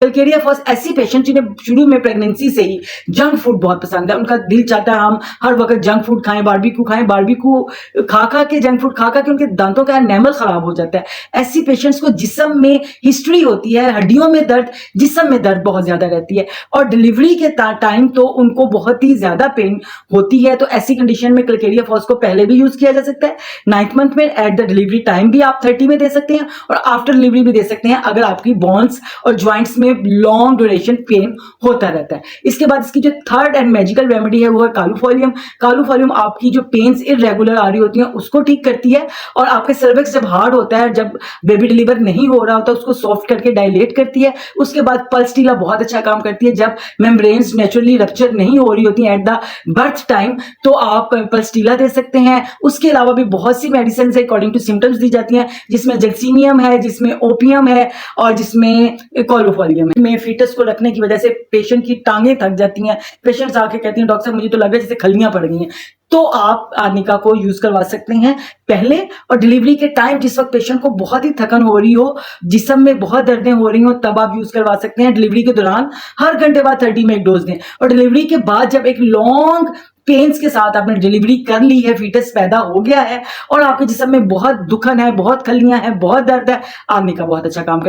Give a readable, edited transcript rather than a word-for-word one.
Calcarea FOSS ऐसी patient जिन्हें शुरू में प्रेगनेंसी से ही जंक फूड बहुत पसंद है, उनका दिल चाहता है हम हर वक्त जंक फूड खाएं, बारबेक्यू खा खा के, जंक फूड खा खा के उनके दांतों का एनेमल खराब हो जाता है। ऐसी पेशेंट्स को जिस्म में हिस्ट्री होती है, हड्डियों में दर्द, जिस्म में दर्द बहुत ज्यादा रहती है और डिलीवरी के टाइम तो उनको बहुत ही ज्यादा पेन होती है। तो ऐसी कंडीशन में कैलकेरिया फॉस को पहले भी यूज किया जा सकता है, 9th मंथ में एट द डिलीवरी टाइम भी आप 30 में दे सकते हैं और आफ्टर डिलीवरी भी दे सकते हैं अगर आपकी बोन्स और ज्वाइंट्स में लॉन्ग ड्यूरेशन पेन होता रहता है। इसके बाद इसकी जो थर्ड एंड मैजिकल रेमेडी है वो है कालूफोलियम। कालूफोलियम आपकी जो पेन्स इरेगुलर आ रही होती हैं उसको ठीक करती है और आपके सर्विक्स जब हार्ड होता है, जब बेबी डिलीवर नहीं हो रहा होता, उसको सॉफ्ट करके डायलेट करती है। उसके बाद पल्सटीला बहुत अच्छा काम करती है, जब मेम्ब्रेन्स नेचुरली रप्चर नहीं हो रही होती एट द बर्थ टाइम तो आप पल्सटीला दे सकते हैं। उसके अलावा भी बहुत सी मेडिसिन अकॉर्डिंग टू सिम्टम्स दी जाती हैं, जिसमें जल्सीनियम है, जिसमें ओपियम है और जिसमें कालूफोलियम है। में फीटस को रखने की वजह से पेशेंट की टांगें थक जाती हैं, पेशेंट्स आके कहती हैं डॉक्टर साहब मुझे तो लग रहा है जैसे खलियां पड़ गई हैं, तो आप आर्निका को यूज करवा सकते हैं पहले और डिलीवरी के टाइम, जिस वक्त पेशेंट को बहुत ही थकन हो रही हो, जिस्म में बहुत दर्दें हो रही हो, तब आप यूज करवा सकते हैं। डिलीवरी के दौरान हर घंटे बाद 30 में एक डोज दें और डिलीवरी के बाद जब एक लॉन्ग पेन्स के साथ आपने डिलीवरी कर ली है, फीटस पैदा हो गया है और आपके जिस्म में बहुत दुखन है, बहुत खलियां हैं, बहुत दर्द है, आर्निका बहुत अच्छा काम करेगी।